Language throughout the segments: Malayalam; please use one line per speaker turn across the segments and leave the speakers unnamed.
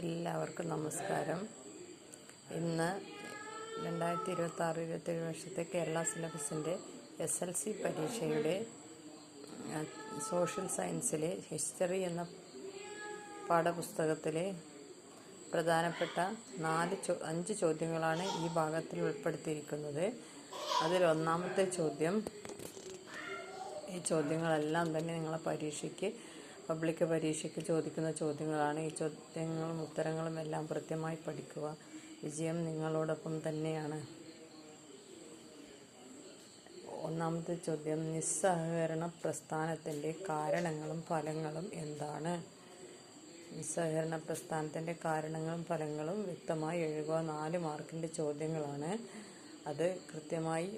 എല്ലാവർക്കും നമസ്കാരം. ഇന്ന് 2026-27 വർഷത്തെ കേരള സിലബസിൻ്റെ SLC പരീക്ഷയുടെ സോഷ്യൽ സയൻസിലെ ഹിസ്റ്ററി എന്ന പാഠപുസ്തകത്തിലെ പ്രധാനപ്പെട്ട 5 ചോദ്യങ്ങളാണ് ഈ ഭാഗത്തിൽ ഉൾപ്പെടുത്തിയിരിക്കുന്നത്. അതിൽ ഒന്നാമത്തെ ചോദ്യം, ഈ ചോദ്യങ്ങളെല്ലാം തന്നെ നിങ്ങളെ പബ്ലിക് പരീക്ഷയ്ക്ക് ചോദിക്കുന്ന ചോദ്യങ്ങളാണ്. ഈ ചോദ്യങ്ങളും ഉത്തരങ്ങളും എല്ലാം കൃത്യമായി പഠിക്കുക. വിജയം നിങ്ങളോടൊപ്പം തന്നെയാണ്. ഒന്നാമത്തെ ചോദ്യം, നിസ്സഹകരണ പ്രസ്ഥാനത്തിൻ്റെ കാരണങ്ങളും ഫലങ്ങളും എന്താണ്? നിസ്സഹകരണ പ്രസ്ഥാനത്തിൻ്റെ കാരണങ്ങളും ഫലങ്ങളും വ്യക്തമായി എഴുതുക. 4 മാർക്കിൻ്റെ ചോദ്യങ്ങളാണ്. അത് കൃത്യമായി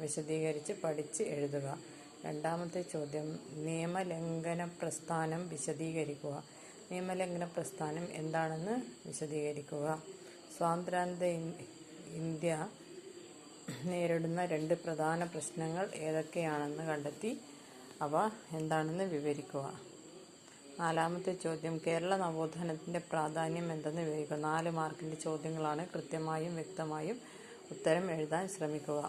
വിശദീകരിച്ച് പഠിച്ച് എഴുതുക. രണ്ടാമത്തെ ചോദ്യം, നിയമലംഘന പ്രസ്ഥാനം വിശദീകരിക്കുക. നിയമലംഘന പ്രസ്ഥാനം എന്താണെന്ന് വിശദീകരിക്കുക. സ്വാതന്ത്ര്യാനന്തര ഇന്ത്യ നേരിടുന്ന 2 പ്രധാന പ്രശ്നങ്ങൾ ഏതൊക്കെയാണെന്ന് കണ്ടെത്തി അവ എന്താണെന്ന് വിവരിക്കുക. നാലാമത്തെ ചോദ്യം, കേരള നവോത്ഥാനത്തിൻ്റെ പ്രാധാന്യം എന്തെന്ന് വിവരിക്കുക. 4 മാർക്കിൻ്റെ ചോദ്യങ്ങളാണ്. കൃത്യമായും വ്യക്തമായും ഉത്തരം എഴുതാൻ ശ്രമിക്കുക.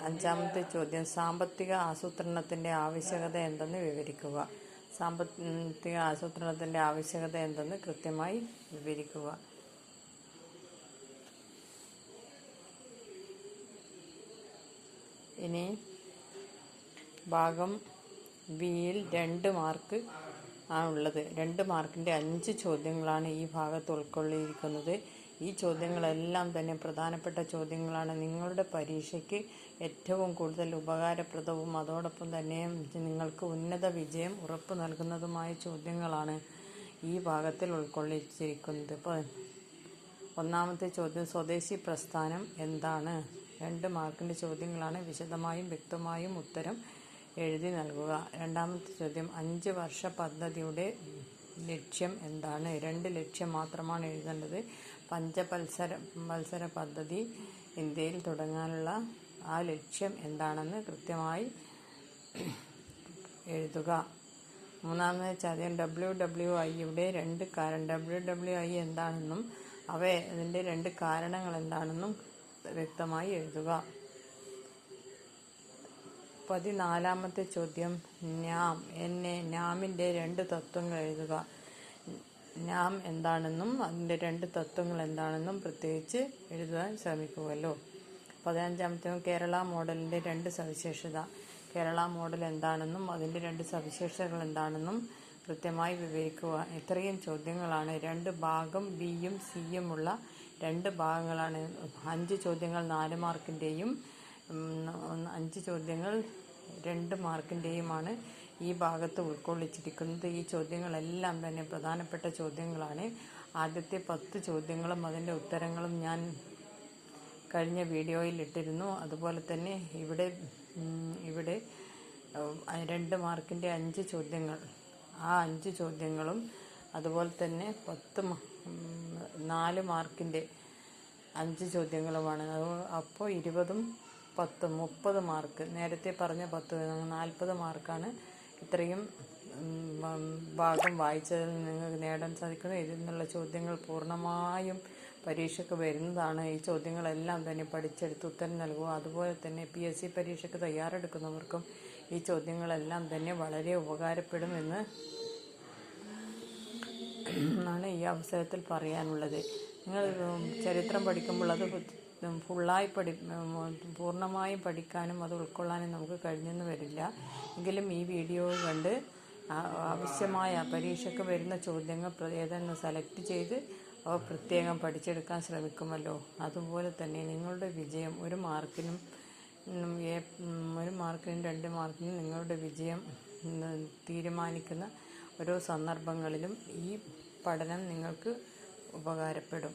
അഞ്ചാമത്തെ ചോദ്യം, സാമ്പത്തിക ആസൂത്രണത്തിൻ്റെ ആവശ്യകത എന്തെന്ന് വിവരിക്കുക. സാമ്പത്തിക ആസൂത്രണത്തിൻ്റെ ആവശ്യകത എന്തെന്ന് കൃത്യമായി വിവരിക്കുക. ഇനി ഭാഗം ബിയിൽ 2 മാർക്ക് ആണുള്ളത്. 2 മാർക്കിൻ്റെ 5 ചോദ്യങ്ങളാണ് ഈ ഭാഗത്ത് ഉൾക്കൊള്ളിയിരിക്കുന്നത്. ഈ ചോദ്യങ്ങളെല്ലാം തന്നെ പ്രധാനപ്പെട്ട ചോദ്യങ്ങളാണ്. നിങ്ങളുടെ പരീക്ഷയ്ക്ക് ഏറ്റവും കൂടുതൽ ഉപകാരപ്രദവും അതോടൊപ്പം തന്നെ നിങ്ങൾക്ക് ഉന്നത വിജയം ഉറപ്പു നൽകുന്നതുമായ ചോദ്യങ്ങളാണ് ഈ ഭാഗത്തിൽ ഉൾക്കൊള്ളിച്ചിരിക്കുന്നത്. ഒന്നാമത്തെ ചോദ്യം, സ്വദേശി പ്രസ്ഥാനം എന്താണ്? 2 മാർക്കിൻ്റെ ചോദ്യങ്ങളാണ്. വിശദമായും വ്യക്തമായും ഉത്തരം എഴുതി നൽകുക. രണ്ടാമത്തെ ചോദ്യം, 5 വർഷ പദ്ധതിയുടെ ലക്ഷ്യം എന്താണ്? 2 ലക്ഷ്യം മാത്രമാണ് എഴുതേണ്ടത്. പഞ്ചവത്സര പദ്ധതി ഇന്ത്യയിൽ തുടങ്ങാനുള്ള ആ ലക്ഷ്യം എന്താണെന്ന് കൃത്യമായി എഴുതുക. മൂന്നാമത്തെ ചോദ്യം, WWIയുടെ 2 WWI എന്താണെന്നും അതിൻ്റെ 2 കാരണങ്ങൾ എന്താണെന്നും വ്യക്തമായി എഴുതുക. 14മത്തെ ചോദ്യം, നാമിൻ്റെ 2 തത്വങ്ങൾ എഴുതുക. നാം എന്താണെന്നും അതിൻ്റെ 2 തത്വങ്ങൾ എന്താണെന്നും പ്രത്യേകിച്ച് എഴുതാൻ ശ്രമിക്കുമല്ലോ. 15മത്തെ, കേരള മോഡലിൻ്റെ 2 സവിശേഷത. കേരള മോഡൽ എന്താണെന്നും അതിൻ്റെ 2 സവിശേഷതകൾ എന്താണെന്നും കൃത്യമായി വിവരിക്കുക. ഇത്രയും ചോദ്യങ്ങളാണ്. 2 ഭാഗം ബിയും സിയും ഉള്ള 2 ഭാഗങ്ങളാണ്. 5 ചോദ്യങ്ങൾ 4 മാർക്കിൻ്റെയും 5 ചോദ്യങ്ങൾ 2 മാർക്കിൻ്റെയുമാണ് ഈ ഭാഗത്ത് ഉൾക്കൊള്ളിച്ചിരിക്കുന്നത്. ഈ ചോദ്യങ്ങളെല്ലാം തന്നെ പ്രധാനപ്പെട്ട ചോദ്യങ്ങളാണ്. ആദ്യത്തെ 10 ചോദ്യങ്ങളും അതിൻ്റെ ഉത്തരങ്ങളും ഞാൻ കഴിഞ്ഞ വീഡിയോയിൽ ഇട്ടിരുന്നു. അതുപോലെ തന്നെ ഇവിടെ 2 മാർക്കിൻ്റെ 5 ചോദ്യങ്ങൾ, ആ 5 ചോദ്യങ്ങളും അതുപോലെ തന്നെ 4 മാർക്കിൻ്റെ 5 ചോദ്യങ്ങളുമാണ്. അപ്പോൾ 20ഉം 10ഉം 30 മാർക്ക്. നേരത്തെ പറഞ്ഞ 10 40 മാർക്കാണ് ഇത്രയും ഭാഗം വായിച്ചതിൽ നിങ്ങൾക്ക് നേടാൻ സാധിക്കുന്നത്. ഇതിൽ നിന്നുള്ള ചോദ്യങ്ങൾ പൂർണ്ണമായും പരീക്ഷയ്ക്ക് വരുന്നതാണ്. ഈ ചോദ്യങ്ങളെല്ലാം തന്നെ പഠിച്ചെടുത്ത് ഉത്തരം നൽകുക. അതുപോലെ തന്നെ PSC പരീക്ഷയ്ക്ക് തയ്യാറെടുക്കുന്നവർക്കും ഈ ചോദ്യങ്ങളെല്ലാം തന്നെ വളരെ ഉപകാരപ്പെടുമെന്ന് ആണ് ഈ അവസരത്തിൽ പറയാനുള്ളത്. നിങ്ങൾ ചരിത്രം പഠിക്കുമ്പോൾ അത് പൂർണ്ണമായും പഠിക്കാനും അത് ഉൾക്കൊള്ളാനും നമുക്ക് കഴിഞ്ഞെന്ന് വരില്ല. എങ്കിലും ഈ വീഡിയോ കണ്ട് ആവശ്യമായ പരീക്ഷയ്ക്ക് വരുന്ന ചോദ്യങ്ങൾ ഏതെന്ന് സെലക്ട് ചെയ്ത് അവ പ്രത്യേകം പഠിച്ചെടുക്കാൻ ശ്രമിക്കുമല്ലോ. അതുപോലെ തന്നെ നിങ്ങളുടെ വിജയം 1 മാർക്കിനും 2 മാർക്കിനും നിങ്ങളുടെ വിജയം തീരുമാനിക്കുന്ന ഓരോ സന്ദർഭങ്ങളിലും ഈ പഠനം നിങ്ങൾക്ക് ഉപകാരപ്പെടും.